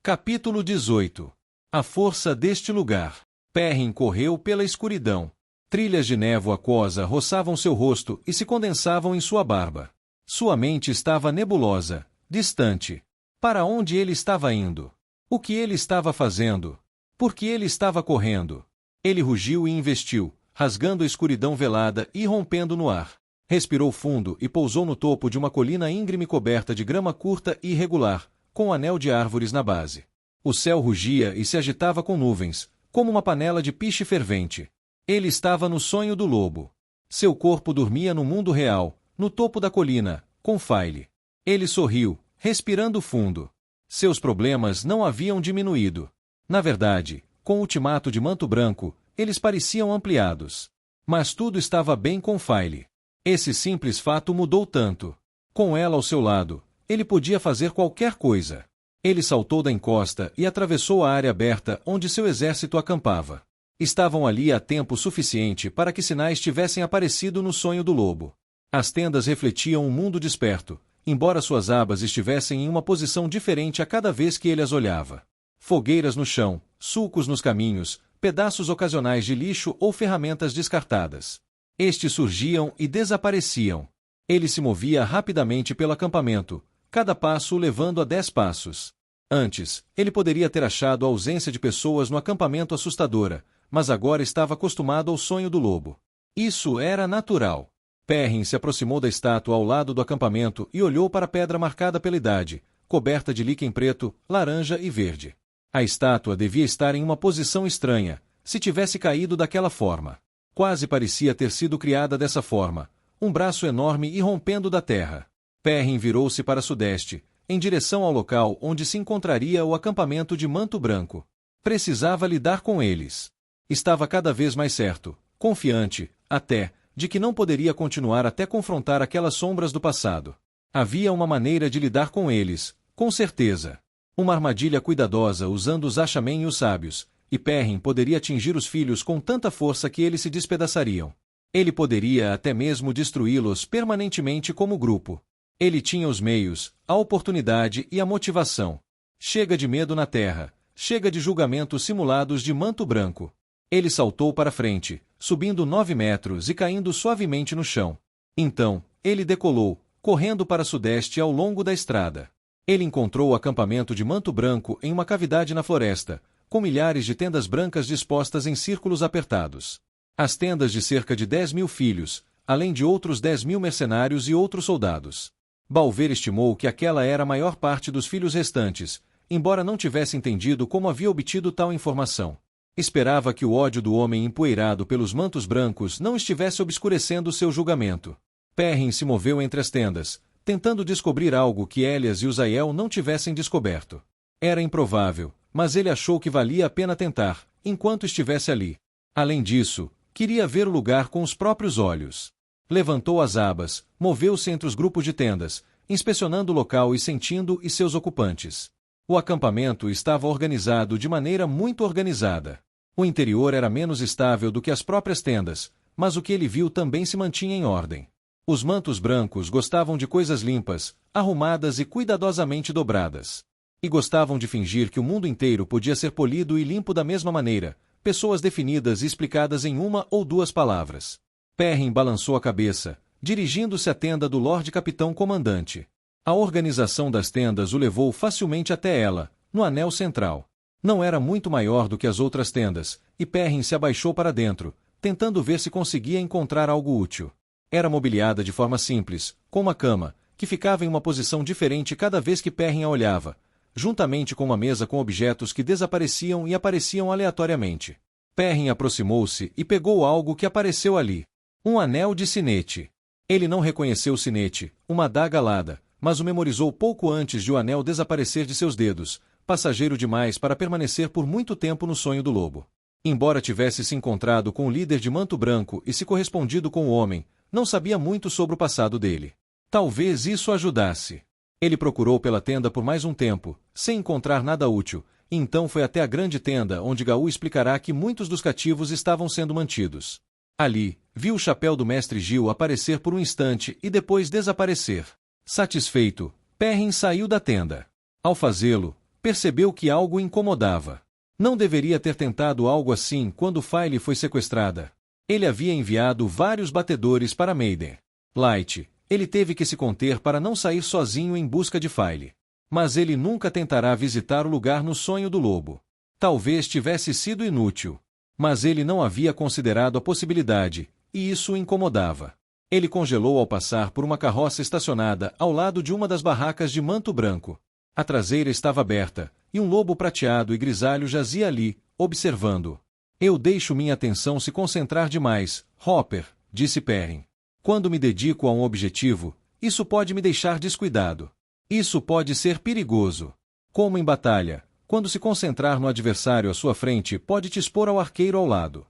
Capítulo 18. A força deste lugar. Perrin correu pela escuridão. Trilhas de névoa aquosa roçavam seu rosto e se condensavam em sua barba. Sua mente estava nebulosa, distante. Para onde ele estava indo? O que ele estava fazendo? Por que ele estava correndo? Ele rugiu e investiu, rasgando a escuridão velada e rompendo no ar. Respirou fundo e pousou no topo de uma colina íngreme coberta de grama curta e irregular, com um anel de árvores na base. O céu rugia e se agitava com nuvens, como uma panela de piche fervente. Ele estava no sonho do lobo. Seu corpo dormia no mundo real, no topo da colina, com Faile. Ele sorriu, respirando fundo. Seus problemas não haviam diminuído. Na verdade, com o ultimato de Manto Branco, eles pareciam ampliados. Mas tudo estava bem com Faile. Esse simples fato mudou tanto. Com ela ao seu lado, ele podia fazer qualquer coisa. Ele saltou da encosta e atravessou a área aberta onde seu exército acampava. Estavam ali há tempo suficiente para que sinais tivessem aparecido no sonho do lobo. As tendas refletiam um mundo desperto, embora suas abas estivessem em uma posição diferente a cada vez que ele as olhava. Fogueiras no chão, sulcos nos caminhos, pedaços ocasionais de lixo ou ferramentas descartadas. Estes surgiam e desapareciam. Ele se movia rapidamente pelo acampamento, cada passo o levando a 10 passos. Antes, ele poderia ter achado a ausência de pessoas no acampamento assustadora, mas agora estava acostumado ao sonho do lobo. Isso era natural. Perrin se aproximou da estátua ao lado do acampamento e olhou para a pedra marcada pela idade, coberta de líquen preto, laranja e verde. A estátua devia estar em uma posição estranha, se tivesse caído daquela forma. Quase parecia ter sido criada dessa forma, um braço enorme irrompendo da terra. Perrin virou-se para sudeste, em direção ao local onde se encontraria o acampamento de Manto Branco. Precisava lidar com eles. Estava cada vez mais certo, confiante, até, de que não poderia continuar até confrontar aquelas sombras do passado. Havia uma maneira de lidar com eles, com certeza. Uma armadilha cuidadosa usando os Ashamen e os sábios, e Perrin poderia atingir os filhos com tanta força que eles se despedaçariam. Ele poderia até mesmo destruí-los permanentemente como grupo. Ele tinha os meios, a oportunidade e a motivação. Chega de medo na terra, chega de julgamentos simulados de Manto Branco. Ele saltou para frente, subindo 9 metros e caindo suavemente no chão. Então, ele decolou, correndo para sudeste ao longo da estrada. Ele encontrou o acampamento de Manto Branco em uma cavidade na floresta, com milhares de tendas brancas dispostas em círculos apertados. As tendas de cerca de 10.000 filhos, além de outros 10.000 mercenários e outros soldados. Balver estimou que aquela era a maior parte dos filhos restantes, embora não tivesse entendido como havia obtido tal informação. Esperava que o ódio do homem empoeirado pelos mantos brancos não estivesse obscurecendo seu julgamento. Perrin se moveu entre as tendas, tentando descobrir algo que Elias e Uziel não tivessem descoberto. Era improvável, mas ele achou que valia a pena tentar, enquanto estivesse ali. Além disso, queria ver o lugar com os próprios olhos. Levantou as abas, moveu-se entre os grupos de tendas, inspecionando o local e sentindo e seus ocupantes. O acampamento estava organizado de maneira muito organizada. O interior era menos estável do que as próprias tendas, mas o que ele viu também se mantinha em ordem. Os mantos brancos gostavam de coisas limpas, arrumadas e cuidadosamente dobradas. E gostavam de fingir que o mundo inteiro podia ser polido e limpo da mesma maneira, pessoas definidas e explicadas em uma ou duas palavras. Perrin balançou a cabeça, dirigindo-se à tenda do Lorde Capitão Comandante. A organização das tendas o levou facilmente até ela, no anel central. Não era muito maior do que as outras tendas, e Perrin se abaixou para dentro, tentando ver se conseguia encontrar algo útil. Era mobiliada de forma simples, com uma cama, que ficava em uma posição diferente cada vez que Perrin a olhava, juntamente com uma mesa com objetos que desapareciam e apareciam aleatoriamente. Perrin aproximou-se e pegou algo que apareceu ali. Um anel de sinete. Ele não reconheceu o sinete, uma adaga alada, mas o memorizou pouco antes de o anel desaparecer de seus dedos, passageiro demais para permanecer por muito tempo no sonho do lobo. Embora tivesse se encontrado com o líder de Manto Branco e se correspondido com o homem, não sabia muito sobre o passado dele. Talvez isso ajudasse. Ele procurou pela tenda por mais um tempo, sem encontrar nada útil, e então foi até a grande tenda onde Gaú explicará que muitos dos cativos estavam sendo mantidos. Ali, viu o chapéu do mestre Gil aparecer por um instante e depois desaparecer. Satisfeito, Perrin saiu da tenda. Ao fazê-lo, Percebeu que algo o incomodava. Não deveria ter tentado algo assim quando File foi sequestrada. Ele havia enviado vários batedores para Maiden Light. Ele teve que se conter para não sair sozinho em busca de File. Mas ele nunca tentará visitar o lugar no sonho do lobo. Talvez tivesse sido inútil. Mas ele não havia considerado a possibilidade, e isso o incomodava. Ele congelou ao passar por uma carroça estacionada ao lado de uma das barracas de manto branco. A traseira estava aberta, e um lobo prateado e grisalho jazia ali, observando. Eu deixo minha atenção se concentrar demais, Hopper, disse Perrin. Quando me dedico a um objetivo, isso pode me deixar descuidado. Isso pode ser perigoso. Como em batalha, quando se concentrar no adversário à sua frente pode te expor ao arqueiro ao lado.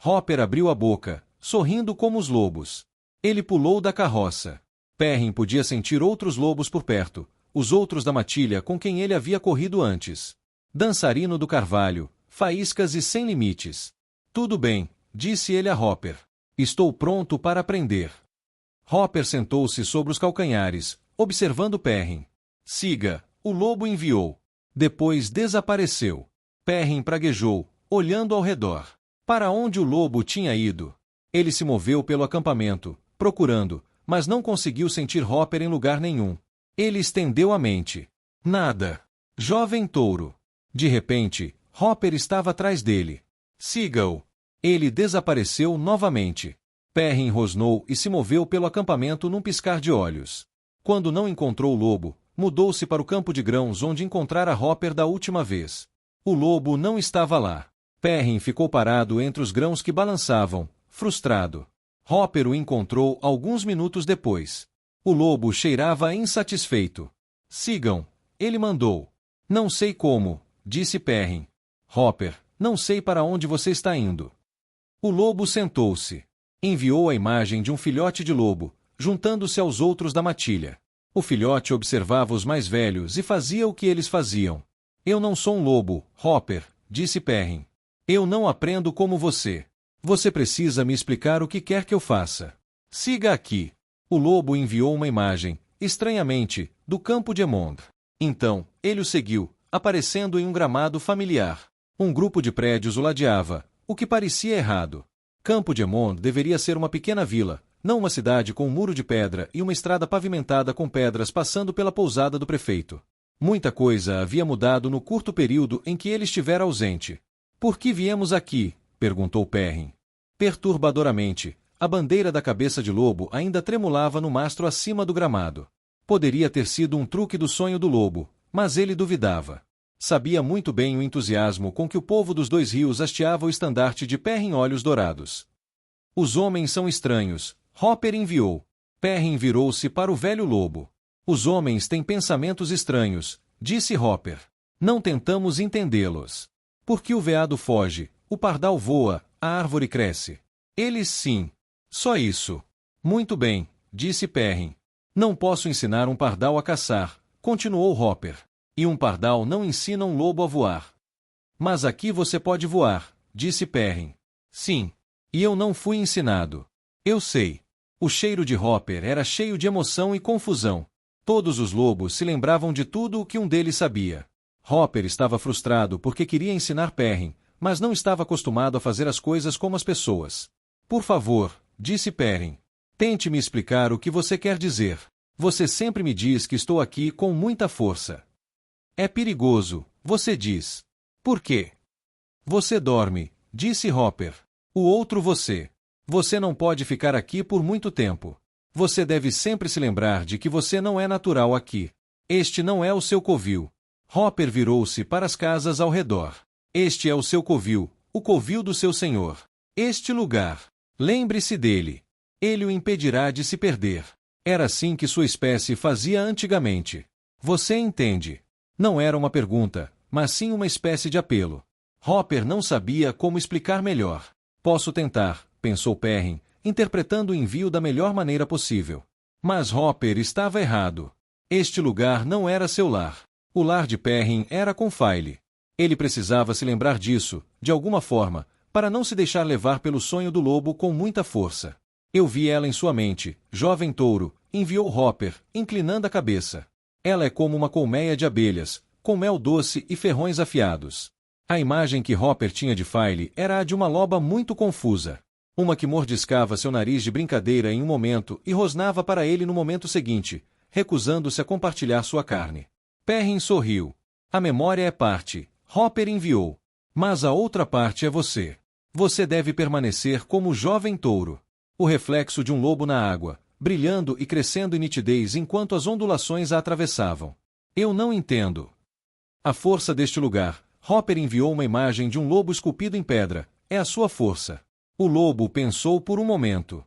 Hopper abriu a boca, sorrindo como os lobos. Ele pulou da carroça. Perrin podia sentir outros lobos por perto, os outros da matilha com quem ele havia corrido antes. Dançarino do Carvalho, faíscas e sem limites. Tudo bem, disse ele a Hopper. Estou pronto para aprender. Hopper sentou-se sobre os calcanhares, observando Perrin. Siga, o lobo enviou. Depois desapareceu. Perrin praguejou, olhando ao redor. Para onde o lobo tinha ido? Ele se moveu pelo acampamento, procurando, mas não conseguiu sentir Hopper em lugar nenhum. Ele estendeu a mente. Nada. Jovem touro. De repente, Hopper estava atrás dele. Siga-o. Ele desapareceu novamente. Perrin rosnou e se moveu pelo acampamento num piscar de olhos. Quando não encontrou o lobo, mudou-se para o campo de grãos onde encontrara Hopper da última vez. O lobo não estava lá. Perrin ficou parado entre os grãos que balançavam, frustrado. Hopper o encontrou alguns minutos depois. O lobo cheirava insatisfeito. Sigam, ele mandou. Não sei como, disse Perrin. Hopper, não sei para onde você está indo. O lobo sentou-se. Enviou a imagem de um filhote de lobo, juntando-se aos outros da matilha. O filhote observava os mais velhos e fazia o que eles faziam. Eu não sou um lobo, Hopper, disse Perrin. Eu não aprendo como você. Você precisa me explicar o que quer que eu faça. Siga aqui. O lobo enviou uma imagem, estranhamente, do campo de Emond. Então, ele o seguiu, aparecendo em um gramado familiar. Um grupo de prédios o ladeava, o que parecia errado. Campo de Emond deveria ser uma pequena vila, não uma cidade com um muro de pedra e uma estrada pavimentada com pedras passando pela pousada do prefeito. Muita coisa havia mudado no curto período em que ele estivera ausente. Por que viemos aqui? Perguntou Perrin. Perturbadoramente, a bandeira da cabeça de lobo ainda tremulava no mastro acima do gramado. Poderia ter sido um truque do sonho do lobo, mas ele duvidava. Sabia muito bem o entusiasmo com que o povo dos dois rios hasteava o estandarte de Perrin Olhos Dourados. Os homens são estranhos, Hopper enviou. Perrin virou-se para o velho lobo. Os homens têm pensamentos estranhos, disse Hopper. Não tentamos entendê-los. Porque o veado foge, o pardal voa, a árvore cresce. Eles sim. Só isso. Muito bem, disse Perrin. Não posso ensinar um pardal a caçar, continuou Hopper. E um pardal não ensina um lobo a voar. Mas aqui você pode voar, disse Perrin. Sim. E eu não fui ensinado. Eu sei. O cheiro de Hopper era cheio de emoção e confusão. Todos os lobos se lembravam de tudo o que um deles sabia. Hopper estava frustrado porque queria ensinar Perrin, mas não estava acostumado a fazer as coisas como as pessoas. Por favor, disse Perrin. Tente me explicar o que você quer dizer. Você sempre me diz que estou aqui com muita força. É perigoso, você diz. Por quê? Você dorme, disse Hopper. O outro você. Você não pode ficar aqui por muito tempo. Você deve sempre se lembrar de que você não é natural aqui. Este não é o seu covil. Hopper virou-se para as casas ao redor. Este é o seu covil, o covil do seu senhor. Este lugar. Lembre-se dele. Ele o impedirá de se perder. Era assim que sua espécie fazia antigamente. Você entende? Não era uma pergunta, mas sim uma espécie de apelo. Hopper não sabia como explicar melhor. Posso tentar, pensou Perrin, interpretando o envio da melhor maneira possível. Mas Hopper estava errado. Este lugar não era seu lar. O lar de Perrin era com File. Ele precisava se lembrar disso, de alguma forma, para não se deixar levar pelo sonho do lobo com muita força. Eu vi ela em sua mente, jovem touro, enviou Hopper, inclinando a cabeça. Ela é como uma colmeia de abelhas, com mel doce e ferrões afiados. A imagem que Hopper tinha de Filey era a de uma loba muito confusa. Uma que mordiscava seu nariz de brincadeira em um momento e rosnava para ele no momento seguinte, recusando-se a compartilhar sua carne. Perrin sorriu. A memória é parte, Hopper enviou. Mas a outra parte é você. Você deve permanecer como o jovem touro. O reflexo de um lobo na água, brilhando e crescendo em nitidez enquanto as ondulações a atravessavam. Eu não entendo. A força deste lugar. Hopper enviou uma imagem de um lobo esculpido em pedra. É a sua força. O lobo pensou por um momento.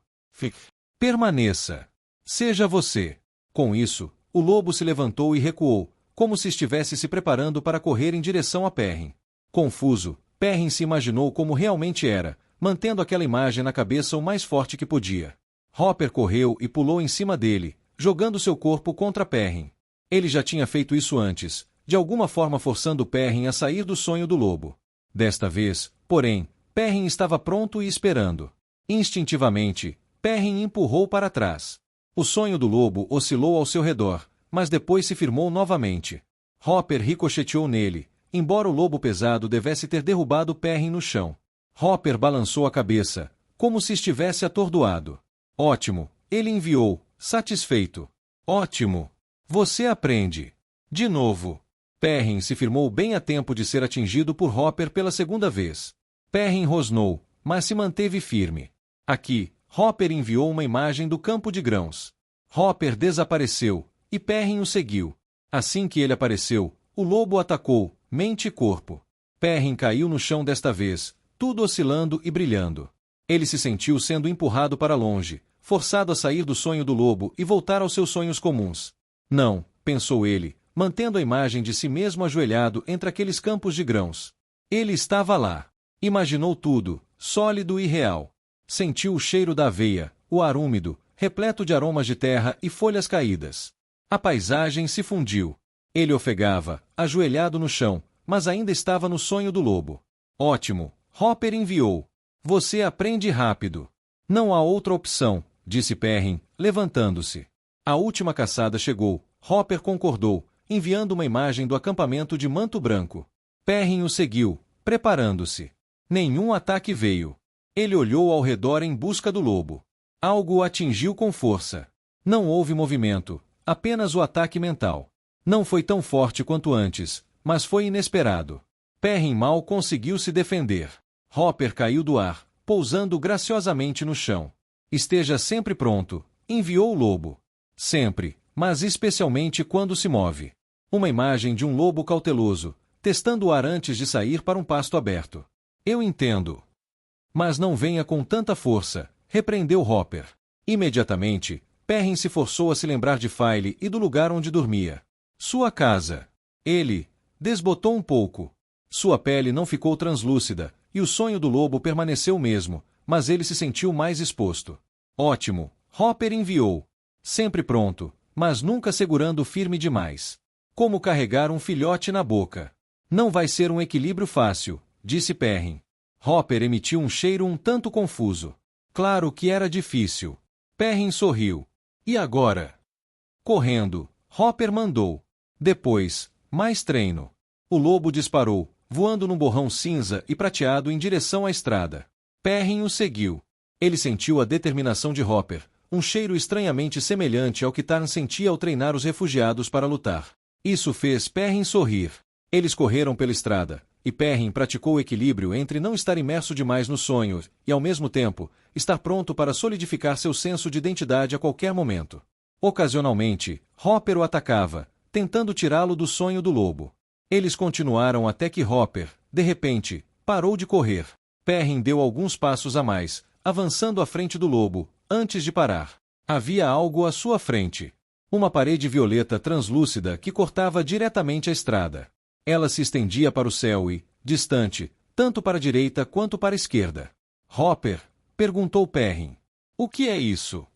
Permaneça. Seja você. Com isso, o lobo se levantou e recuou, como se estivesse se preparando para correr em direção a Perrin. Confuso, Perrin se imaginou como realmente era, mantendo aquela imagem na cabeça o mais forte que podia. Hopper correu e pulou em cima dele, jogando seu corpo contra Perrin. Ele já tinha feito isso antes, de alguma forma forçando Perrin a sair do sonho do lobo. Desta vez, porém, Perrin estava pronto e esperando. Instintivamente, Perrin empurrou para trás. O sonho do lobo oscilou ao seu redor, mas depois se firmou novamente. Hopper ricocheteou nele, embora o lobo pesado devesse ter derrubado Perrin no chão. Hopper balançou a cabeça, como se estivesse atordoado. Ótimo, ele enviou, satisfeito. Ótimo. Você aprende. De novo. Perrin se firmou bem a tempo de ser atingido por Hopper pela segunda vez. Perrin rosnou, mas se manteve firme. Aqui, Hopper enviou uma imagem do campo de grãos. Hopper desapareceu, e Perrin o seguiu. Assim que ele apareceu, o lobo atacou, mente e corpo. Perrin caiu no chão desta vez, tudo oscilando e brilhando. Ele se sentiu sendo empurrado para longe, forçado a sair do sonho do lobo e voltar aos seus sonhos comuns. Não, pensou ele, mantendo a imagem de si mesmo ajoelhado entre aqueles campos de grãos. Ele estava lá. Imaginou tudo, sólido e real. Sentiu o cheiro da aveia, o ar úmido, repleto de aromas de terra e folhas caídas. A paisagem se fundiu. Ele ofegava, ajoelhado no chão, mas ainda estava no sonho do lobo. Ótimo, Hopper enviou. Você aprende rápido. Não há outra opção, disse Perrin, levantando-se. A última caçada chegou, Hopper concordou, enviando uma imagem do acampamento de Manto Branco. Perrin o seguiu, preparando-se. Nenhum ataque veio. Ele olhou ao redor em busca do lobo. Algo o atingiu com força. Não houve movimento, apenas o ataque mental. Não foi tão forte quanto antes, mas foi inesperado. Perrin mal conseguiu se defender. Hopper caiu do ar, pousando graciosamente no chão. Esteja sempre pronto, enviou o lobo. Sempre, mas especialmente quando se move. Uma imagem de um lobo cauteloso, testando o ar antes de sair para um pasto aberto. Eu entendo. Mas não venha com tanta força, repreendeu Hopper. Imediatamente, Perrin se forçou a se lembrar de Filey e do lugar onde dormia. Sua casa. Ele desbotou um pouco. Sua pele não ficou translúcida, e o sonho do lobo permaneceu o mesmo, mas ele se sentiu mais exposto. Ótimo, Hopper enviou. Sempre pronto, mas nunca segurando firme demais. Como carregar um filhote na boca. Não vai ser um equilíbrio fácil, disse Perrin. Hopper emitiu um cheiro um tanto confuso. Claro que era difícil. Perrin sorriu. E agora? Correndo, Hopper mandou. Depois, mais treino. O lobo disparou, voando num borrão cinza e prateado em direção à estrada. Perrin o seguiu. Ele sentiu a determinação de Hopper, um cheiro estranhamente semelhante ao que Tarn sentia ao treinar os refugiados para lutar. Isso fez Perrin sorrir. Eles correram pela estrada, e Perrin praticou o equilíbrio entre não estar imerso demais no sonho e, ao mesmo tempo, estar pronto para solidificar seu senso de identidade a qualquer momento. Ocasionalmente, Hopper o atacava, tentando tirá-lo do sonho do lobo. Eles continuaram até que Hopper, de repente, parou de correr. Perrin deu alguns passos a mais, avançando à frente do lobo, antes de parar. Havia algo à sua frente. Uma parede violeta translúcida que cortava diretamente a estrada. Ela se estendia para o céu e, distante, tanto para a direita quanto para a esquerda. Hopper? Perguntou Perrin. O que é isso?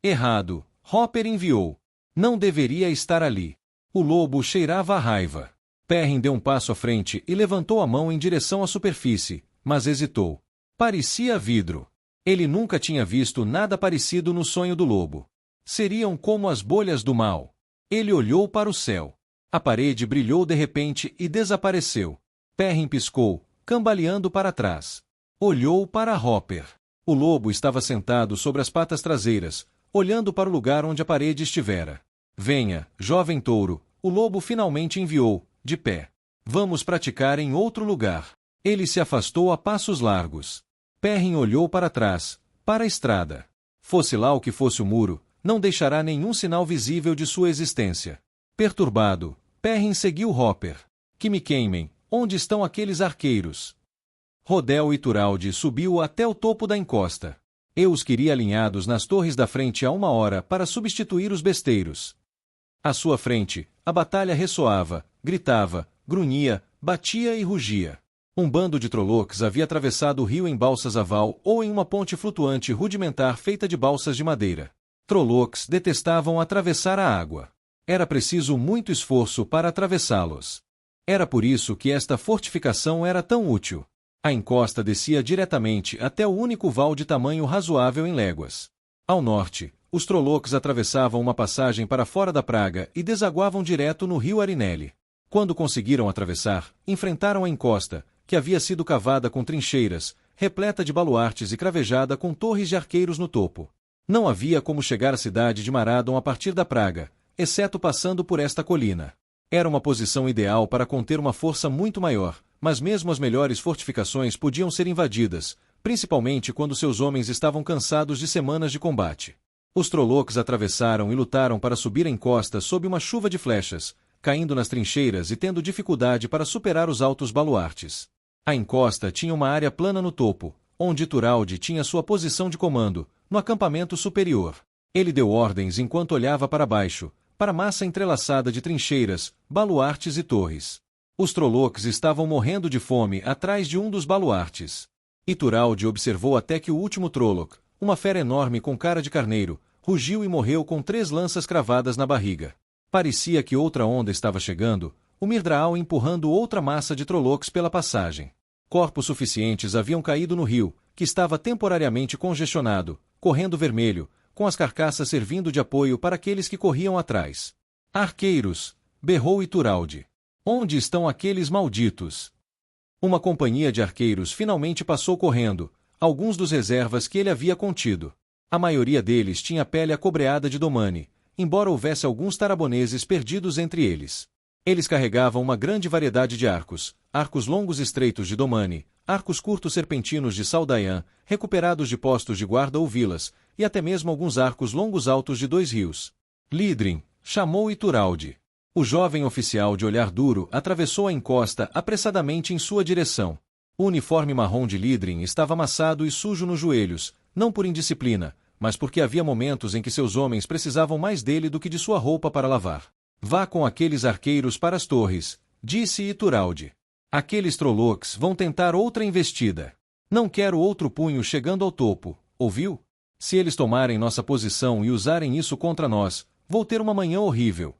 Errado, Hopper enviou. Não deveria estar ali. O lobo cheirava a raiva. Perrin deu um passo à frente e levantou a mão em direção à superfície, mas hesitou. Parecia vidro. Ele nunca tinha visto nada parecido no sonho do lobo. Seriam como as bolhas do mal. Ele olhou para o céu. A parede brilhou de repente e desapareceu. Perrin piscou, cambaleando para trás. Olhou para Hopper. O lobo estava sentado sobre as patas traseiras, olhando para o lugar onde a parede estivera. Venha, jovem touro, o lobo finalmente enviou, de pé. Vamos praticar em outro lugar. Ele se afastou a passos largos. Perrin olhou para trás, para a estrada. Fosse lá o que fosse o muro, não deixará nenhum sinal visível de sua existência. Perturbado, Perrin seguiu Hopper. Que me queimem, onde estão aqueles arqueiros? Rodel e Turaldi subiu até o topo da encosta. Eu os queria alinhados nas torres da frente há 1 hora para substituir os besteiros. À sua frente, a batalha ressoava, gritava, grunhia, batia e rugia. Um bando de Trollocs havia atravessado o rio em balsas a val ou em uma ponte flutuante rudimentar feita de balsas de madeira. Trollocs detestavam atravessar a água. Era preciso muito esforço para atravessá-los. Era por isso que esta fortificação era tão útil. A encosta descia diretamente até o único val de tamanho razoável em léguas. Ao norte, os Trollocs atravessavam uma passagem para fora da praga e desaguavam direto no rio Arinelle. Quando conseguiram atravessar, enfrentaram a encosta, que havia sido cavada com trincheiras, repleta de baluartes e cravejada com torres de arqueiros no topo. Não havia como chegar à cidade de Maradon a partir da praga, exceto passando por esta colina. Era uma posição ideal para conter uma força muito maior, mas mesmo as melhores fortificações podiam ser invadidas, principalmente quando seus homens estavam cansados de semanas de combate. Os Trollocs atravessaram e lutaram para subir a encosta sob uma chuva de flechas, caindo nas trincheiras e tendo dificuldade para superar os altos baluartes. A encosta tinha uma área plana no topo, onde Turaldi tinha sua posição de comando, no acampamento superior. Ele deu ordens enquanto olhava para baixo, para a massa entrelaçada de trincheiras, baluartes e torres. Os Trollocs estavam morrendo de fome atrás de um dos baluartes. E Turaldi observou até que o último Trolloc, uma fera enorme com cara de carneiro, rugiu e morreu com 3 lanças cravadas na barriga. Parecia que outra onda estava chegando, o Mirdraal empurrando outra massa de Trollocs pela passagem. Corpos suficientes haviam caído no rio, que estava temporariamente congestionado, correndo vermelho, com as carcaças servindo de apoio para aqueles que corriam atrás. Arqueiros! Berrou Ituraldi. Onde estão aqueles malditos? Uma companhia de arqueiros finalmente passou correndo, alguns dos reservas que ele havia contido. A maioria deles tinha pele acobreada de domane, embora houvesse alguns taraboneses perdidos entre eles. Eles carregavam uma grande variedade de arcos, arcos longos estreitos de domane, arcos curtos serpentinos de Saldayan, recuperados de postos de guarda ou vilas, e até mesmo alguns arcos longos altos de 2 rios. Lidrin, chamou Ituraldi. O jovem oficial de olhar duro atravessou a encosta apressadamente em sua direção. O uniforme marrom de Lidrin estava amassado e sujo nos joelhos, não por indisciplina, mas porque havia momentos em que seus homens precisavam mais dele do que de sua roupa para lavar. Vá com aqueles arqueiros para as torres, disse Ituraldi. Aqueles Trollocs vão tentar outra investida. Não quero outro punho chegando ao topo, ouviu? Se eles tomarem nossa posição e usarem isso contra nós, vou ter uma manhã horrível.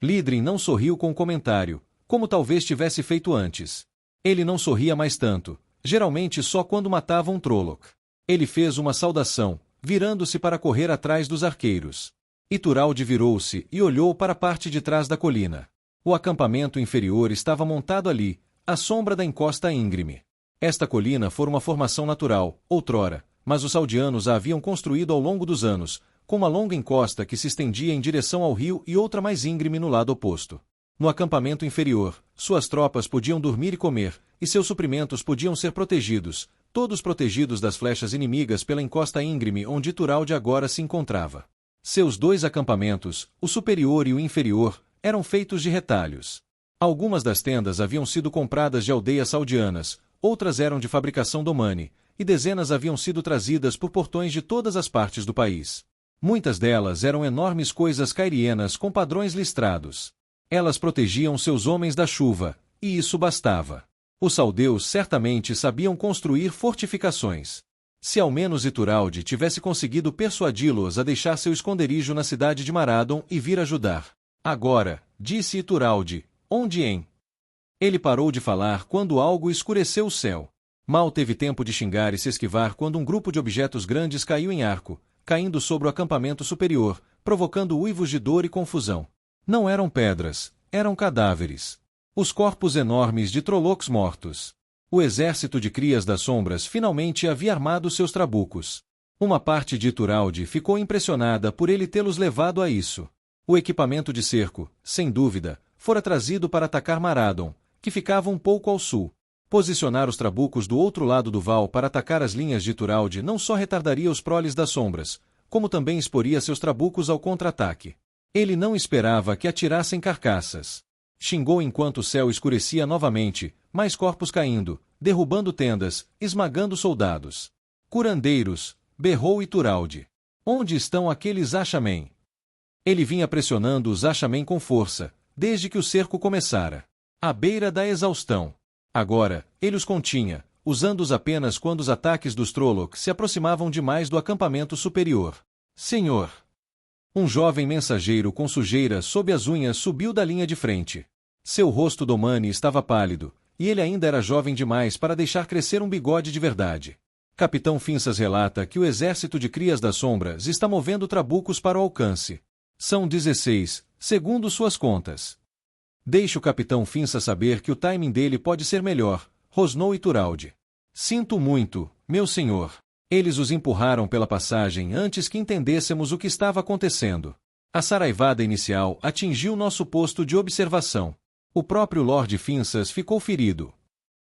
Lidrin não sorriu com o comentário, como talvez tivesse feito antes. Ele não sorria mais tanto, geralmente só quando matava um Trolloc. Ele fez uma saudação, virando-se para correr atrás dos arqueiros. Ituraldi virou-se e olhou para a parte de trás da colina. O acampamento inferior estava montado ali, à sombra da encosta íngreme. Esta colina fora uma formação natural, outrora, mas os saudianos a haviam construído ao longo dos anos, com uma longa encosta que se estendia em direção ao rio e outra mais íngreme no lado oposto. No acampamento inferior, suas tropas podiam dormir e comer, e seus suprimentos podiam ser protegidos, todos protegidos das flechas inimigas pela encosta íngreme onde Ituraldi agora se encontrava. Seus 2 acampamentos, o superior e o inferior, eram feitos de retalhos. Algumas das tendas haviam sido compradas de aldeias saudianas, outras eram de fabricação domane, e dezenas haviam sido trazidas por portões de todas as partes do país. Muitas delas eram enormes coisas cairienas com padrões listrados. Elas protegiam seus homens da chuva, e isso bastava. Os saudeus certamente sabiam construir fortificações. Se ao menos Ituraldi tivesse conseguido persuadi-los a deixar seu esconderijo na cidade de Maradon e vir ajudar. Agora, disse Ituraldi, onde em? Ele parou de falar quando algo escureceu o céu. Mal teve tempo de xingar e se esquivar quando um grupo de objetos grandes caiu em arco, caindo sobre o acampamento superior, provocando uivos de dor e confusão. Não eram pedras, eram cadáveres. Os corpos enormes de Trollocs mortos. O exército de Crias das Sombras finalmente havia armado seus trabucos. Uma parte de Ituralde ficou impressionada por ele tê-los levado a isso. O equipamento de cerco, sem dúvida, fora trazido para atacar Marathon, que ficava um pouco ao sul. Posicionar os trabucos do outro lado do val para atacar as linhas de Ituralde não só retardaria os proles das sombras, como também exporia seus trabucos ao contra-ataque. Ele não esperava que atirassem carcaças. Xingou enquanto o céu escurecia novamente, mais corpos caindo, derrubando tendas, esmagando soldados. Curandeiros, berrou Ituralde. Onde estão aqueles Achamen? Ele vinha pressionando os Achamen com força, desde que o cerco começara. À beira da exaustão. Agora, ele os continha, usando-os apenas quando os ataques dos Trollocs se aproximavam demais do acampamento superior. Senhor! Um jovem mensageiro com sujeira sob as unhas subiu da linha de frente. Seu rosto domani estava pálido, e ele ainda era jovem demais para deixar crescer um bigode de verdade. Capitão Finsas relata que o exército de Crias das Sombras está movendo trabucos para o alcance. São 16, segundo suas contas. Deixe o Capitão Finsas saber que o timing dele pode ser melhor, rosnou Ituralde. Sinto muito, meu senhor. Eles os empurraram pela passagem antes que entendêssemos o que estava acontecendo. A saraivada inicial atingiu nosso posto de observação. O próprio Lord Finsas ficou ferido.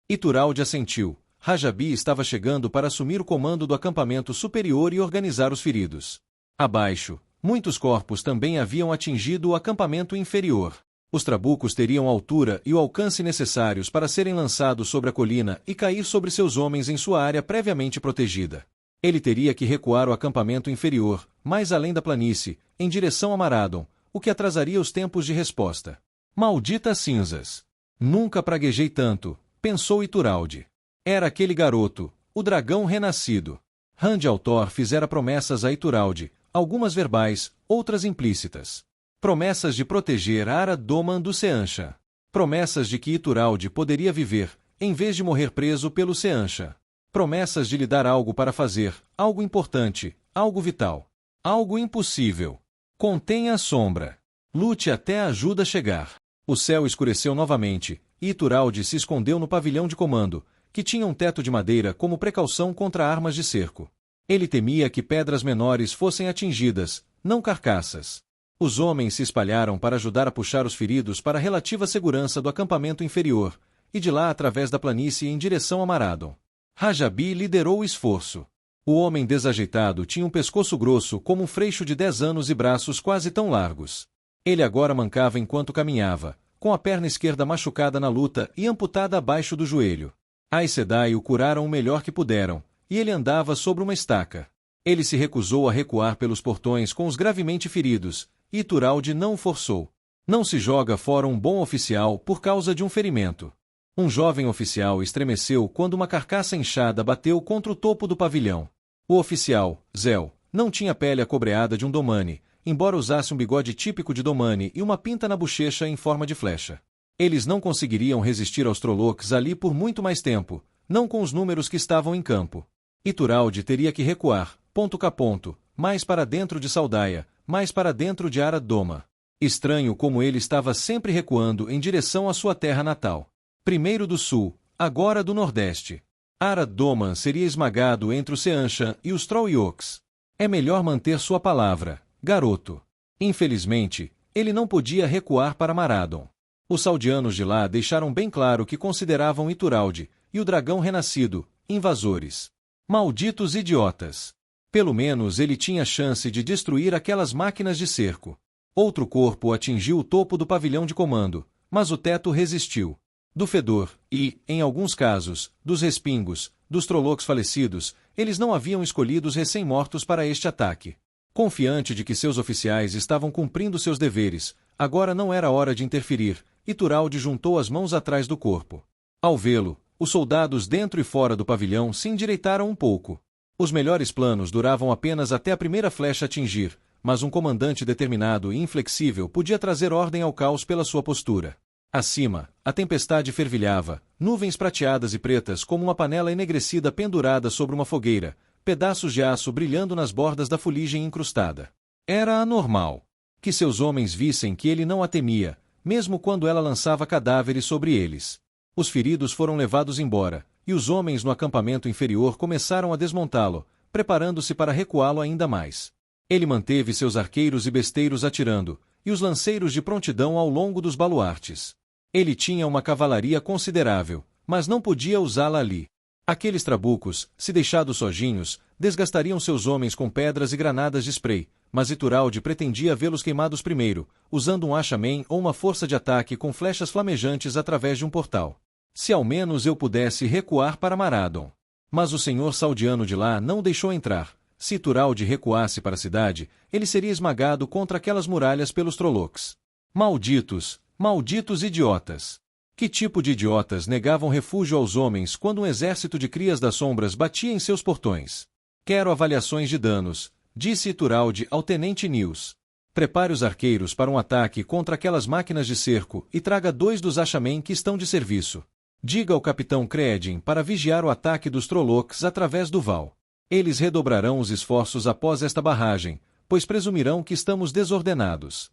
Ituralde assentiu. Rajabi estava chegando para assumir o comando do acampamento superior e organizar os feridos. Abaixo, muitos corpos também haviam atingido o acampamento inferior. Os trabucos teriam a altura e o alcance necessários para serem lançados sobre a colina e cair sobre seus homens em sua área previamente protegida. Ele teria que recuar o acampamento inferior, mais além da planície, em direção a Marathon, o que atrasaria os tempos de resposta. Malditas cinzas! Nunca praguejei tanto, pensou Ituralde. Era aquele garoto, o dragão renascido. Rand al'Thor fizera promessas a Ituralde, algumas verbais, outras implícitas. Promessas de proteger Arad Doman do Seanchan. Promessas de que Ituralde poderia viver, em vez de morrer preso pelo Seanchan. Promessas de lhe dar algo para fazer, algo importante, algo vital. Algo impossível. Contenha a sombra. Lute até a ajuda chegar. O céu escureceu novamente, e Ituralde se escondeu no pavilhão de comando, que tinha um teto de madeira como precaução contra armas de cerco. Ele temia que pedras menores fossem atingidas, não carcaças. Os homens se espalharam para ajudar a puxar os feridos para a relativa segurança do acampamento inferior, e de lá através da planície em direção a Marathon. Rajabi liderou o esforço. O homem desajeitado tinha um pescoço grosso como um freixo de 10 anos e braços quase tão largos. Ele agora mancava enquanto caminhava, com a perna esquerda machucada na luta e amputada abaixo do joelho. Aes Sedai o curaram o melhor que puderam, e ele andava sobre uma estaca. Ele se recusou a recuar pelos portões com os gravemente feridos, e Ituralde não o forçou. Não se joga fora um bom oficial por causa de um ferimento. Um jovem oficial estremeceu quando uma carcaça inchada bateu contra o topo do pavilhão. O oficial, Zel, não tinha pele acobreada de um domani, embora usasse um bigode típico de domani e uma pinta na bochecha em forma de flecha. Eles não conseguiriam resistir aos Trollocs ali por muito mais tempo, não com os números que estavam em campo. Ituralde teria que recuar, ponto a ponto, mais para dentro de Saldaia, mais para dentro de Arad Doman. Estranho como ele estava sempre recuando em direção à sua terra natal. Primeiro do sul, agora do nordeste. Arad Doman seria esmagado entre o Seanchan e os Trollocs. É melhor manter sua palavra, garoto. Infelizmente, ele não podia recuar para Marathon. Os saldianos de lá deixaram bem claro que consideravam Ituralde e o dragão renascido invasores. Malditos idiotas! Pelo menos ele tinha chance de destruir aquelas máquinas de cerco. Outro corpo atingiu o topo do pavilhão de comando, mas o teto resistiu. Do fedor e, em alguns casos, dos respingos, dos Trollocs falecidos, eles não haviam escolhido os recém-mortos para este ataque. Confiante de que seus oficiais estavam cumprindo seus deveres, agora não era hora de interferir, Ituralde juntou as mãos atrás do corpo. Ao vê-lo, os soldados dentro e fora do pavilhão se endireitaram um pouco. Os melhores planos duravam apenas até a primeira flecha atingir, mas um comandante determinado e inflexível podia trazer ordem ao caos pela sua postura. Acima, a tempestade fervilhava, nuvens prateadas e pretas como uma panela enegrecida pendurada sobre uma fogueira, pedaços de aço brilhando nas bordas da fuligem incrustada. Era anormal. Que seus homens vissem que ele não a temia, mesmo quando ela lançava cadáveres sobre eles. Os feridos foram levados embora, e os homens no acampamento inferior começaram a desmontá-lo, preparando-se para recuá-lo ainda mais. Ele manteve seus arqueiros e besteiros atirando, e os lanceiros de prontidão ao longo dos baluartes. Ele tinha uma cavalaria considerável, mas não podia usá-la ali. Aqueles trabucos, se deixados sozinhos, desgastariam seus homens com pedras e granadas de spray, mas Ituralde pretendia vê-los queimados primeiro, usando um achamen ou uma força de ataque com flechas flamejantes através de um portal. Se ao menos eu pudesse recuar para Maradon. Mas o senhor Saldiano de lá não deixou entrar. Se Ituralde recuasse para a cidade, ele seria esmagado contra aquelas muralhas pelos Trollocs. Malditos, malditos idiotas! Que tipo de idiotas negavam refúgio aos homens quando um exército de crias das sombras batia em seus portões? Quero avaliações de danos, disse Ituralde ao tenente News. Prepare os arqueiros para um ataque contra aquelas máquinas de cerco e traga 2 dos achamen que estão de serviço. Diga ao capitão Creedin para vigiar o ataque dos Trollocs através do Val. Eles redobrarão os esforços após esta barragem, pois presumirão que estamos desordenados.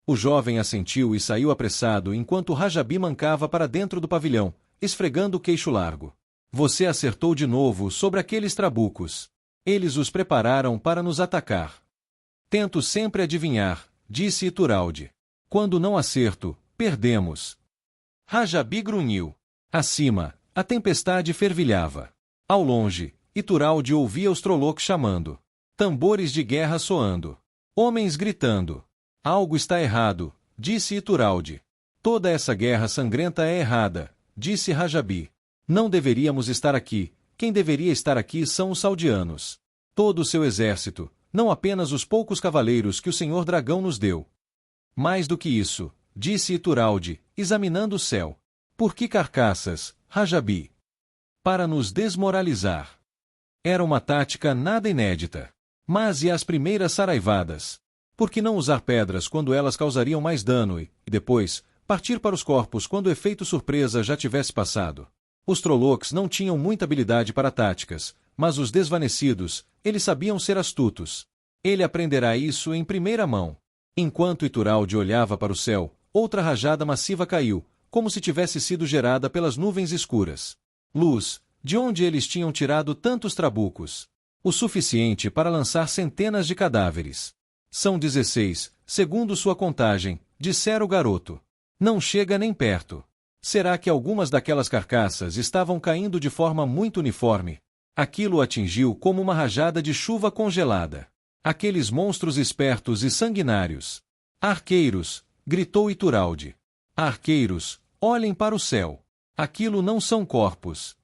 O jovem assentiu e saiu apressado enquanto Rajabi mancava para dentro do pavilhão, esfregando o queixo largo. Você acertou de novo sobre aqueles trabucos. Eles os prepararam para nos atacar. Tento sempre adivinhar, disse Ituralde. Quando não acerto, perdemos. Rajabi grunhiu. Acima, a tempestade fervilhava. Ao longe, Ituralde ouvia os Trollocs chamando. Tambores de guerra soando. Homens gritando. Algo está errado, disse Ituralde. Toda essa guerra sangrenta é errada, disse Rajabi. Não deveríamos estar aqui. Quem deveria estar aqui são os Saldianos. Todo o seu exército, não apenas os poucos cavaleiros que o Senhor Dragão nos deu. Mais do que isso, disse Ituralde, examinando o céu. Por que carcaças, Rajabi? Para nos desmoralizar. Era uma tática nada inédita. Mas e as primeiras saraivadas? Por que não usar pedras quando elas causariam mais dano e, depois, partir para os corpos quando o efeito surpresa já tivesse passado? Os Trollocs não tinham muita habilidade para táticas, mas os desvanecidos, eles sabiam ser astutos. Ele aprenderá isso em primeira mão. Enquanto Ituralde olhava para o céu, outra rajada massiva caiu, como se tivesse sido gerada pelas nuvens escuras. Luz, de onde eles tinham tirado tantos trabucos? O suficiente para lançar centenas de cadáveres. São 16, segundo sua contagem, dissera o garoto. Não chega nem perto. Será que algumas daquelas carcaças estavam caindo de forma muito uniforme? Aquilo o atingiu como uma rajada de chuva congelada. Aqueles monstros espertos e sanguinários. Arqueiros, gritou Ituralde. Arqueiros, olhem para o céu. Aquilo não são corpos.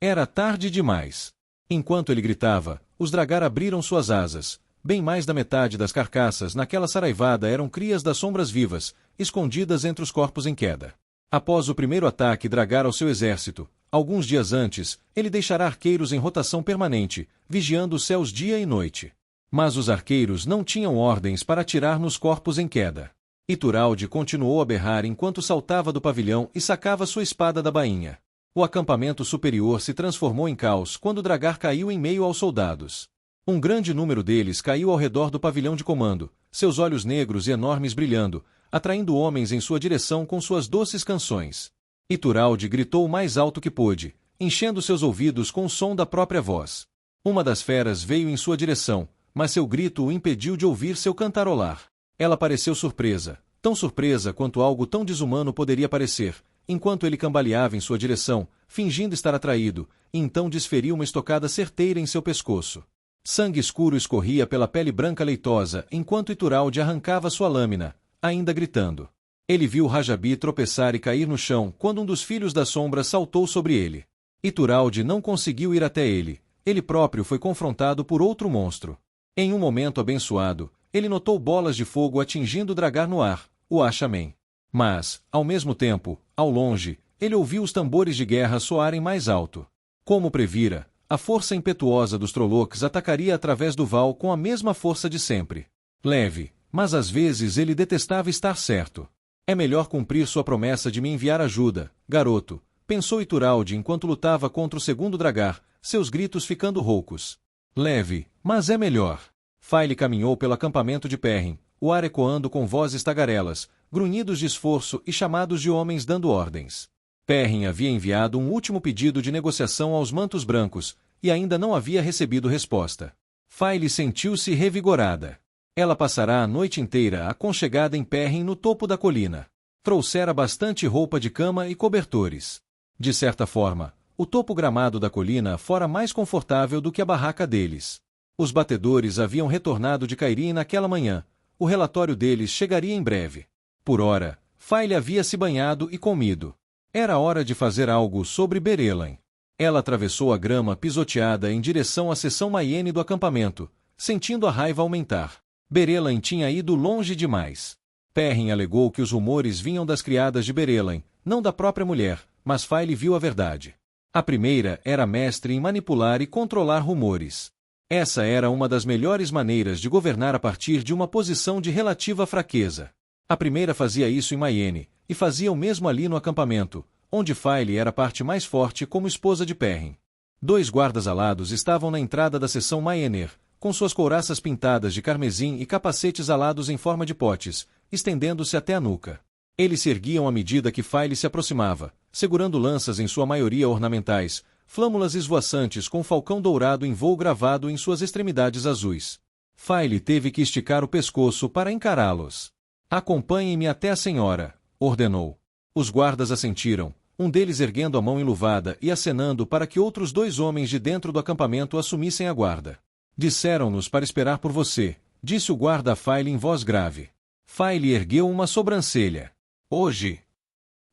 Era tarde demais. Enquanto ele gritava, os Dragar abriram suas asas. Bem mais da metade das carcaças naquela saraivada eram crias das sombras vivas, escondidas entre os corpos em queda. Após o primeiro ataque Dragar ao seu exército, alguns dias antes, ele deixará arqueiros em rotação permanente, vigiando os céus dia e noite. Mas os arqueiros não tinham ordens para atirar nos corpos em queda. Ituralde continuou a berrar enquanto saltava do pavilhão e sacava sua espada da bainha. O acampamento superior se transformou em caos quando Dragar caiu em meio aos soldados. Um grande número deles caiu ao redor do pavilhão de comando, seus olhos negros e enormes brilhando, atraindo homens em sua direção com suas doces canções. Ituralde gritou o mais alto que pôde, enchendo seus ouvidos com o som da própria voz. Uma das feras veio em sua direção, mas seu grito o impediu de ouvir seu cantarolar. Ela pareceu surpresa, tão surpresa quanto algo tão desumano poderia parecer, enquanto ele cambaleava em sua direção, fingindo estar atraído, e então desferiu uma estocada certeira em seu pescoço. Sangue escuro escorria pela pele branca leitosa enquanto Ituralde arrancava sua lâmina, ainda gritando. Ele viu Rajabi tropeçar e cair no chão quando um dos filhos da sombra saltou sobre ele. Ituralde não conseguiu ir até ele, ele próprio foi confrontado por outro monstro. Em um momento abençoado, ele notou bolas de fogo atingindo Dragar no ar, o Achamen. Mas, ao mesmo tempo, ao longe, ele ouviu os tambores de guerra soarem mais alto. Como previra, a força impetuosa dos Trollocs atacaria através do Val com a mesma força de sempre. Leve, mas às vezes ele detestava estar certo. É melhor cumprir sua promessa de me enviar ajuda, garoto, pensou Ituralde enquanto lutava contra o segundo Dragar, seus gritos ficando roucos. Leve, mas é melhor. Faile caminhou pelo acampamento de Perrin, o ar ecoando com vozes tagarelas, grunhidos de esforço e chamados de homens dando ordens. Perrin havia enviado um último pedido de negociação aos mantos brancos, e ainda não havia recebido resposta. Faile sentiu-se revigorada. Ela passará a noite inteira aconchegada em Perrin no topo da colina. Trouxera bastante roupa de cama e cobertores. De certa forma, o topo gramado da colina fora mais confortável do que a barraca deles. Os batedores haviam retornado de Cairi naquela manhã. O relatório deles chegaria em breve. Por ora, Faile havia se banhado e comido. Era hora de fazer algo sobre Berelain. Ela atravessou a grama pisoteada em direção à seção Mayene do acampamento, sentindo a raiva aumentar. Berelain tinha ido longe demais. Perrin alegou que os rumores vinham das criadas de Berelain, não da própria mulher, mas Faile viu a verdade. A primeira era mestre em manipular e controlar rumores. Essa era uma das melhores maneiras de governar a partir de uma posição de relativa fraqueza. A primeira fazia isso em Mayene, e fazia o mesmo ali no acampamento, onde Faile era a parte mais forte como esposa de Perrin. 2 guardas alados estavam na entrada da seção Mayener, com suas couraças pintadas de carmesim e capacetes alados em forma de potes, estendendo-se até a nuca. Eles se erguiam à medida que Faile se aproximava, segurando lanças em sua maioria ornamentais, flâmulas esvoaçantes com falcão dourado em voo gravado em suas extremidades azuis. Faile teve que esticar o pescoço para encará-los. "Acompanhem-me até a senhora", ordenou. Os guardas assentiram, um deles erguendo a mão enluvada e acenando para que outros 2 homens de dentro do acampamento assumissem a guarda. "Disseram-nos para esperar por você", disse o guarda a Faile em voz grave. Faile ergueu uma sobrancelha. "Hoje?"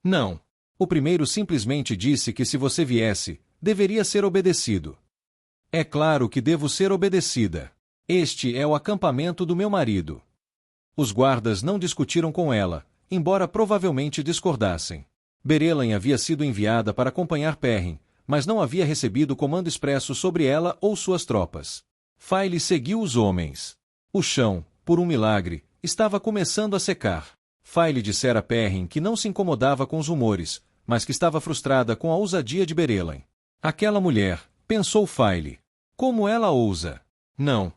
"Não." O primeiro simplesmente disse que se você viesse, deveria ser obedecido. "É claro que devo ser obedecida. Este é o acampamento do meu marido." Os guardas não discutiram com ela, embora provavelmente discordassem. Berelain havia sido enviada para acompanhar Perrin, mas não havia recebido comando expresso sobre ela ou suas tropas. Faile seguiu os homens. O chão, por um milagre, estava começando a secar. Faile dissera a Perrin que não se incomodava com os rumores, mas que estava frustrada com a ousadia de Berelain. Aquela mulher, pensou Faile. Como ela ousa? Não,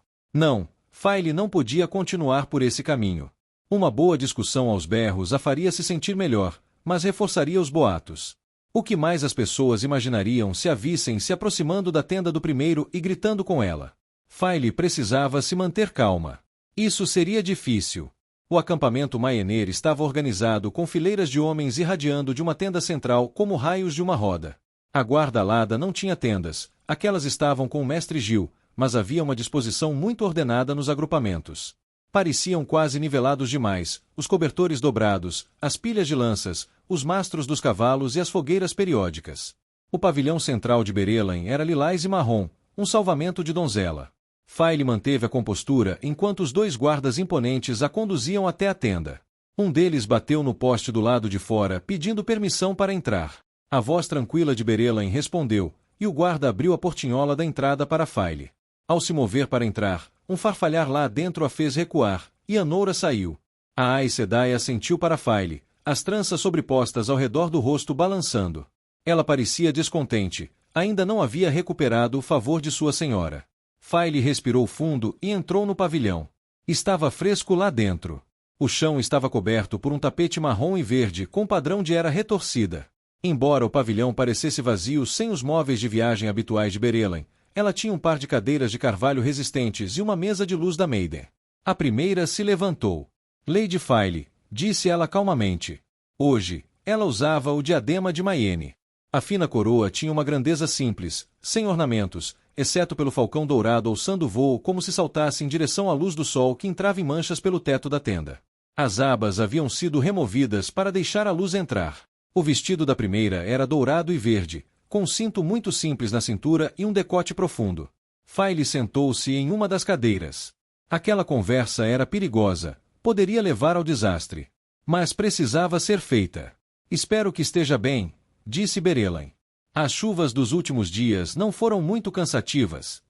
Faile não podia continuar por esse caminho. Uma boa discussão aos berros a faria se sentir melhor, mas reforçaria os boatos. O que mais as pessoas imaginariam se a vissem se aproximando da tenda do primeiro e gritando com ela? Faile precisava se manter calma. Isso seria difícil. O acampamento Mayener estava organizado com fileiras de homens irradiando de uma tenda central como raios de uma roda. A guarda alada não tinha tendas, aquelas estavam com o mestre Gil, mas havia uma disposição muito ordenada nos agrupamentos. Pareciam quase nivelados demais, os cobertores dobrados, as pilhas de lanças, os mastros dos cavalos e as fogueiras periódicas. O pavilhão central de Berelain era lilás e marrom, um salvamento de donzela. Faile manteve a compostura enquanto os 2 guardas imponentes a conduziam até a tenda. Um deles bateu no poste do lado de fora pedindo permissão para entrar. A voz tranquila de Berelain respondeu, e o guarda abriu a portinhola da entrada para Faile. Ao se mover para entrar, um farfalhar lá dentro a fez recuar, e Anoura saiu. A Aes Sedai assentiu para Faile, as tranças sobrepostas ao redor do rosto balançando. Ela parecia descontente, ainda não havia recuperado o favor de sua senhora. Faile respirou fundo e entrou no pavilhão. Estava fresco lá dentro. O chão estava coberto por um tapete marrom e verde com padrão de era retorcida. Embora o pavilhão parecesse vazio sem os móveis de viagem habituais de Berelain, ela tinha um par de cadeiras de carvalho resistentes e uma mesa de luz da Maiden. A primeira se levantou. "Lady Faile", disse ela calmamente. Hoje, ela usava o diadema de Mayene. A fina coroa tinha uma grandeza simples, sem ornamentos, exceto pelo falcão dourado alçando voo como se saltasse em direção à luz do sol que entrava em manchas pelo teto da tenda. As abas haviam sido removidas para deixar a luz entrar. O vestido da primeira era dourado e verde, com um cinto muito simples na cintura e um decote profundo. Faile sentou-se em uma das cadeiras. Aquela conversa era perigosa, poderia levar ao desastre. Mas precisava ser feita. "Espero que esteja bem", disse Berelain. "As chuvas dos últimos dias não foram muito cansativas."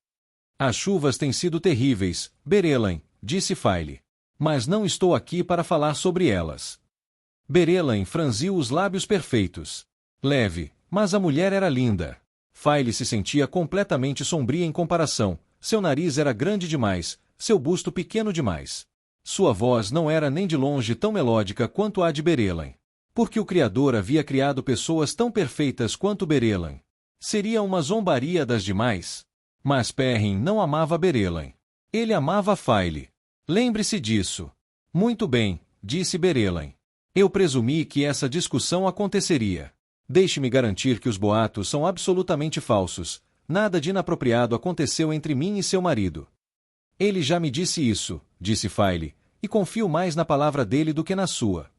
"As chuvas têm sido terríveis, Berelain", disse Faile. "Mas não estou aqui para falar sobre elas." Berelain franziu os lábios perfeitos. Leve, mas a mulher era linda. Faile se sentia completamente sombria em comparação, seu nariz era grande demais, seu busto pequeno demais. Sua voz não era nem de longe tão melódica quanto a de Berelain. Porque o Criador havia criado pessoas tão perfeitas quanto Berelain. Seria uma zombaria das demais. Mas Perrin não amava Berelain. Ele amava Faile. Lembre-se disso. Muito bem, disse Berelain. Eu presumi que essa discussão aconteceria. Deixe-me garantir que os boatos são absolutamente falsos. Nada de inapropriado aconteceu entre mim e seu marido. Ele já me disse isso, disse Faile, e confio mais na palavra dele do que na sua.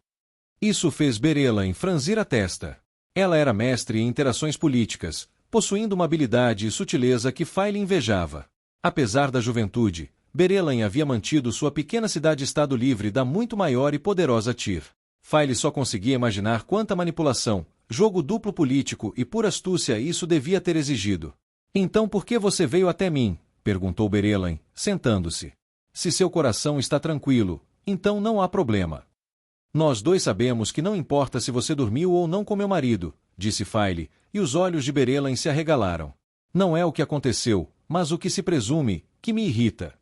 Isso fez Berelain franzir a testa. Ela era mestre em interações políticas, possuindo uma habilidade e sutileza que Faile invejava. Apesar da juventude, Berelain havia mantido sua pequena cidade-estado livre da muito maior e poderosa Tyr. Faile só conseguia imaginar quanta manipulação, jogo duplo político e pura astúcia isso devia ter exigido. Então por que você veio até mim? Perguntou Berelain, sentando-se. Se seu coração está tranquilo, então não há problema. Nós dois sabemos que não importa se você dormiu ou não com meu marido, disse Faile, e os olhos de Berelain se arregalaram. Não é o que aconteceu, mas o que se presume, que me irrita.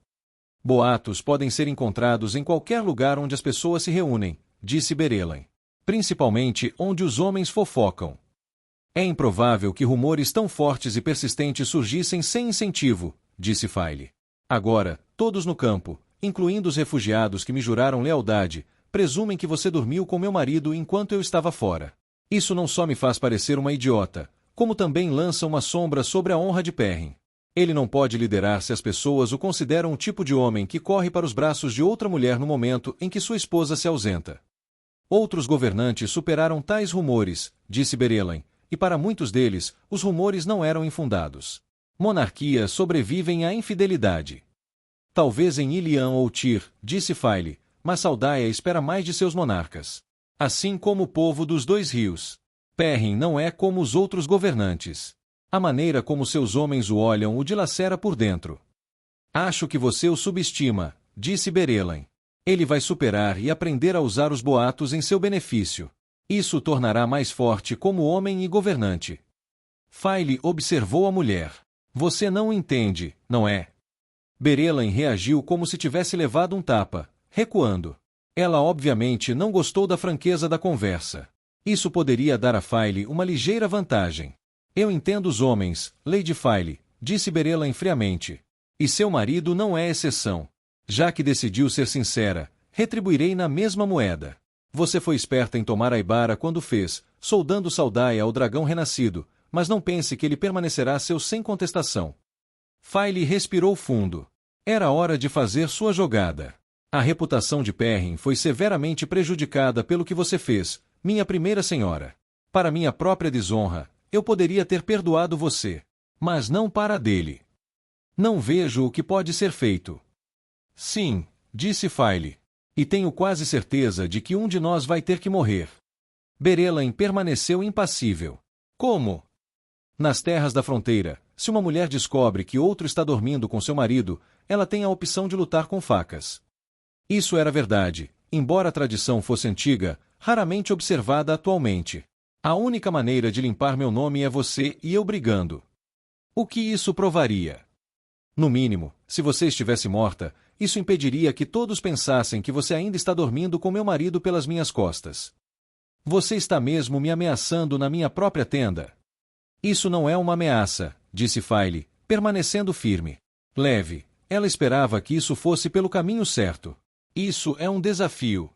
Boatos podem ser encontrados em qualquer lugar onde as pessoas se reúnem, disse Berelain. Principalmente onde os homens fofocam. É improvável que rumores tão fortes e persistentes surgissem sem incentivo, disse Faile. Agora, todos no campo, incluindo os refugiados que me juraram lealdade, presumem que você dormiu com meu marido enquanto eu estava fora. Isso não só me faz parecer uma idiota, como também lança uma sombra sobre a honra de Perrin. Ele não pode liderar se as pessoas o consideram um tipo de homem que corre para os braços de outra mulher no momento em que sua esposa se ausenta. Outros governantes superaram tais rumores, disse Berelain, e para muitos deles, os rumores não eram infundados. Monarquias sobrevivem à infidelidade. Talvez em Ilian ou Tyr, disse Faile, mas Saldaia espera mais de seus monarcas. Assim como o povo dos dois rios. Perrin não é como os outros governantes. A maneira como seus homens o olham o dilacera por dentro. Acho que você o subestima, disse Berelain. Ele vai superar e aprender a usar os boatos em seu benefício. Isso o tornará mais forte como homem e governante. Faile observou a mulher. Você não o entende, não é? Berelain reagiu como se tivesse levado um tapa, recuando. Ela obviamente não gostou da franqueza da conversa. Isso poderia dar a Faile uma ligeira vantagem. Eu entendo os homens, Lady Faile, disse Berelain friamente. E seu marido não é exceção. Já que decidiu ser sincera, retribuirei na mesma moeda. Você foi esperta em tomar a Ibara quando fez, soldando Saldaia ao dragão renascido, mas não pense que ele permanecerá seu sem contestação. Faile respirou fundo. Era hora de fazer sua jogada. A reputação de Perrin foi severamente prejudicada pelo que você fez, minha primeira senhora. Para minha própria desonra, eu poderia ter perdoado você. Mas não para a dele. Não vejo o que pode ser feito. Sim, disse Faile. E tenho quase certeza de que um de nós vai ter que morrer. Berelain permaneceu impassível. Como? Nas terras da fronteira, se uma mulher descobre que outro está dormindo com seu marido, ela tem a opção de lutar com facas. Isso era verdade, embora a tradição fosse antiga, raramente observada atualmente. A única maneira de limpar meu nome é você e eu brigando. O que isso provaria? No mínimo, se você estivesse morta, isso impediria que todos pensassem que você ainda está dormindo com meu marido pelas minhas costas. Você está mesmo me ameaçando na minha própria tenda? Isso não é uma ameaça, disse Faile, permanecendo firme. Leve, ela esperava que isso fosse pelo caminho certo. Isso é um desafio.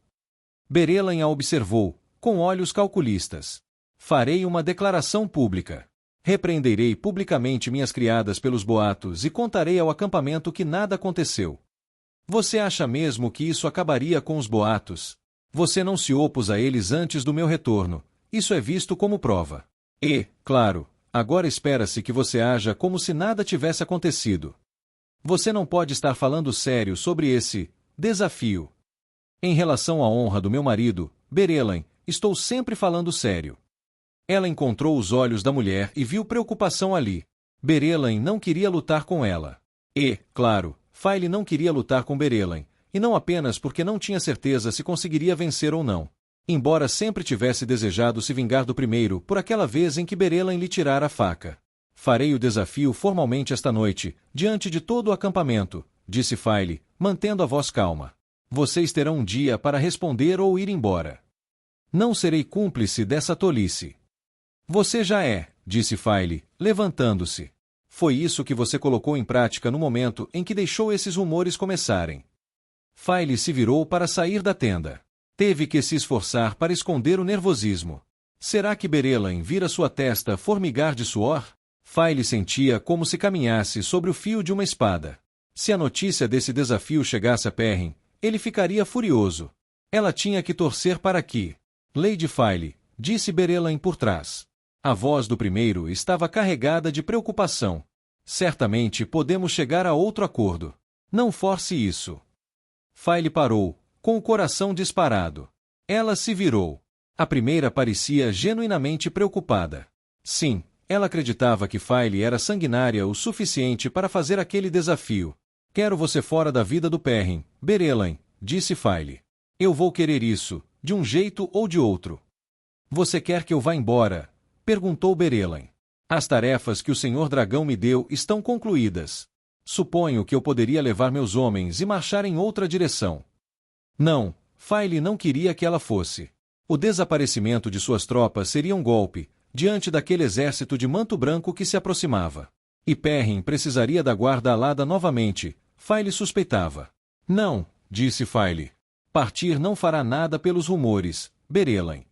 Berelain a observou, com olhos calculistas. Farei uma declaração pública. Repreenderei publicamente minhas criadas pelos boatos e contarei ao acampamento que nada aconteceu. Você acha mesmo que isso acabaria com os boatos? Você não se opôs a eles antes do meu retorno. Isso é visto como prova. E, claro, agora espera-se que você haja como se nada tivesse acontecido. Você não pode estar falando sério sobre esse desafio. Em relação à honra do meu marido, Berelain, estou sempre falando sério. Ela encontrou os olhos da mulher e viu preocupação ali. Berelain não queria lutar com ela. E, claro, Faile não queria lutar com Berelain, e não apenas porque não tinha certeza se conseguiria vencer ou não. Embora sempre tivesse desejado se vingar do primeiro por aquela vez em que Berelain lhe tirara a faca. Farei o desafio formalmente esta noite, diante de todo o acampamento, disse Faile, mantendo a voz calma. Vocês terão um dia para responder ou ir embora. Não serei cúmplice dessa tolice. Você já é, disse File, levantando-se. Foi isso que você colocou em prática no momento em que deixou esses rumores começarem. File se virou para sair da tenda. Teve que se esforçar para esconder o nervosismo. Será que Berelain vira sua testa formigar de suor? File sentia como se caminhasse sobre o fio de uma espada. Se a notícia desse desafio chegasse a Perrin, ele ficaria furioso. Ela tinha que torcer para que... Lady File, disse Berelain por trás. A voz do primeiro estava carregada de preocupação. Certamente podemos chegar a outro acordo. Não force isso. File parou, com o coração disparado. Ela se virou. A primeira parecia genuinamente preocupada. Sim, ela acreditava que File era sanguinária o suficiente para fazer aquele desafio. Quero você fora da vida do Perrin, Berelain, disse File. Eu vou querer isso, de um jeito ou de outro. Você quer que eu vá embora? Perguntou Berelain. As tarefas que o Senhor Dragão me deu estão concluídas. Suponho que eu poderia levar meus homens e marchar em outra direção. Não, File não queria que ela fosse. O desaparecimento de suas tropas seria um golpe, diante daquele exército de manto branco que se aproximava. E Perrin precisaria da guarda alada novamente, File suspeitava. Não, disse File. Partir não fará nada pelos rumores, Berelain.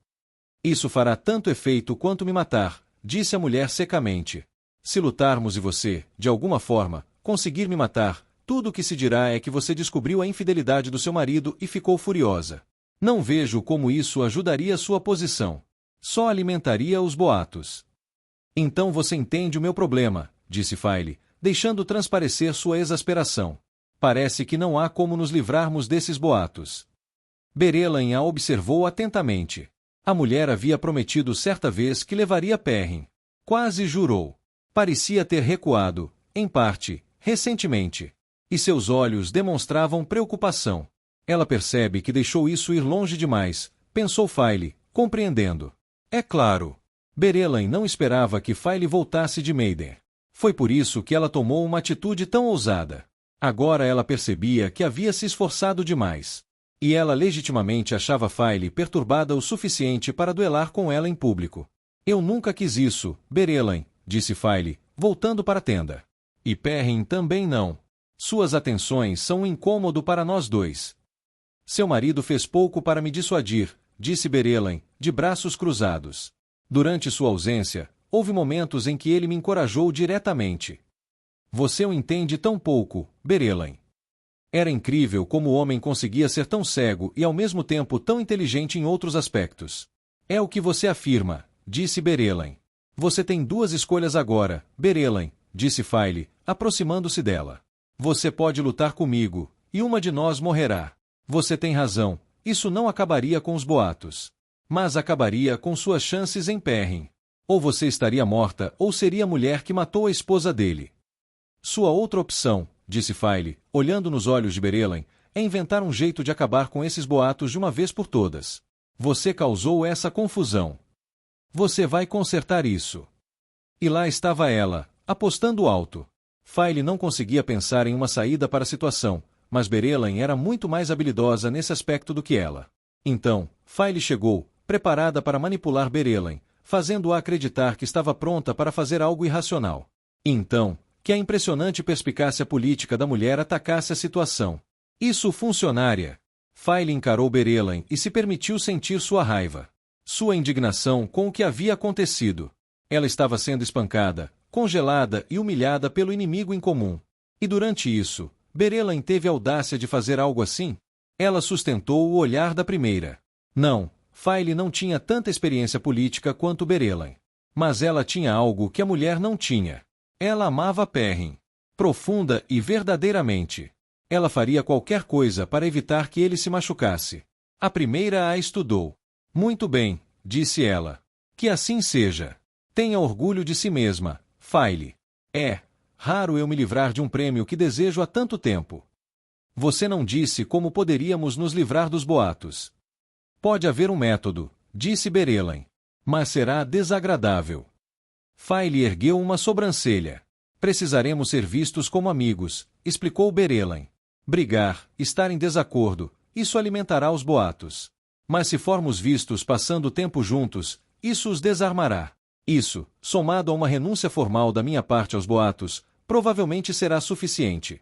Isso fará tanto efeito quanto me matar, disse a mulher secamente. Se lutarmos e você, de alguma forma, conseguir me matar, tudo o que se dirá é que você descobriu a infidelidade do seu marido e ficou furiosa. Não vejo como isso ajudaria sua posição. Só alimentaria os boatos. Então você entende o meu problema, disse File, deixando transparecer sua exasperação. Parece que não há como nos livrarmos desses boatos. Berelain a observou atentamente. A mulher havia prometido certa vez que levaria Perrin. Quase jurou. Parecia ter recuado, em parte, recentemente. E seus olhos demonstravam preocupação. Ela percebe que deixou isso ir longe demais, pensou File, compreendendo. É claro. Berelain não esperava que File voltasse de Maiden. Foi por isso que ela tomou uma atitude tão ousada. Agora ela percebia que havia se esforçado demais. E ela legitimamente achava File perturbada o suficiente para duelar com ela em público. Eu nunca quis isso, Berelain, disse File, voltando para a tenda. E Perrin também não. Suas atenções são um incômodo para nós dois. Seu marido fez pouco para me dissuadir, disse Berelain, de braços cruzados. Durante sua ausência, houve momentos em que ele me encorajou diretamente. Você o entende tão pouco, Berelain. Era incrível como o homem conseguia ser tão cego e ao mesmo tempo tão inteligente em outros aspectos. É o que você afirma, disse Berelain. Você tem duas escolhas agora, Berelain, disse File, aproximando-se dela. Você pode lutar comigo, e uma de nós morrerá. Você tem razão, isso não acabaria com os boatos. Mas acabaria com suas chances em Perrin. Ou você estaria morta ou seria a mulher que matou a esposa dele. Sua outra opção, disse File, olhando nos olhos de Berelain, é inventar um jeito de acabar com esses boatos de uma vez por todas. Você causou essa confusão. Você vai consertar isso. E lá estava ela, apostando alto. File não conseguia pensar em uma saída para a situação, mas Berelain era muito mais habilidosa nesse aspecto do que ela. Então, File chegou, preparada para manipular Berelain, fazendo-a acreditar que estava pronta para fazer algo irracional. E então, que a impressionante perspicácia política da mulher atacasse a situação. Isso funcionaria. File encarou Berelain e se permitiu sentir sua raiva. Sua indignação com o que havia acontecido. Ela estava sendo espancada, congelada e humilhada pelo inimigo em comum. E durante isso, Berelain teve a audácia de fazer algo assim? Ela sustentou o olhar da primeira. Não, File não tinha tanta experiência política quanto Berelain. Mas ela tinha algo que a mulher não tinha. Ela amava Perrin. Profunda e verdadeiramente. Ela faria qualquer coisa para evitar que ele se machucasse. A primeira a estudou. Muito bem, disse ela. Que assim seja. Tenha orgulho de si mesma, File. É raro eu me livrar de um prêmio que desejo há tanto tempo. Você não disse como poderíamos nos livrar dos boatos. Pode haver um método, disse Berelain. Mas será desagradável. File ergueu uma sobrancelha. Precisaremos ser vistos como amigos, explicou Berelain. Brigar, estar em desacordo, isso alimentará os boatos. Mas se formos vistos passando tempo juntos, isso os desarmará. Isso, somado a uma renúncia formal da minha parte aos boatos, provavelmente será suficiente.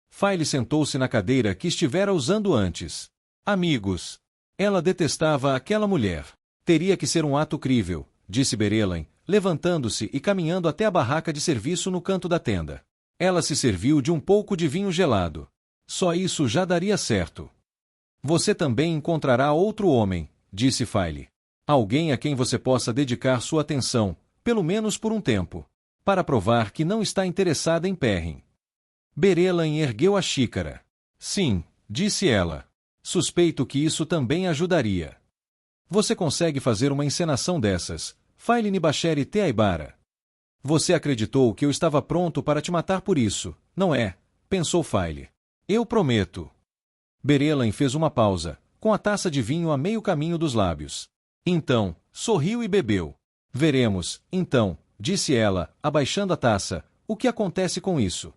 File sentou-se na cadeira que estivera usando antes. Amigos. Ela detestava aquela mulher. Teria que ser um ato crível, disse Berelain, levantando-se e caminhando até a barraca de serviço no canto da tenda. Ela se serviu de um pouco de vinho gelado. Só isso já daria certo. Você também encontrará outro homem, disse File. Alguém a quem você possa dedicar sua atenção, pelo menos por um tempo, para provar que não está interessada em Perrin. Berelain ergueu a xícara. Sim, disse ela. Suspeito que isso também ajudaria. Você consegue fazer uma encenação dessas, File Nibasheri Teaibara. Você acreditou que eu estava pronto para te matar por isso, não é? Pensou File. Eu prometo. Berelain fez uma pausa, com a taça de vinho a meio caminho dos lábios. Então, sorriu e bebeu. Veremos, então, disse ela, abaixando a taça, o que acontece com isso.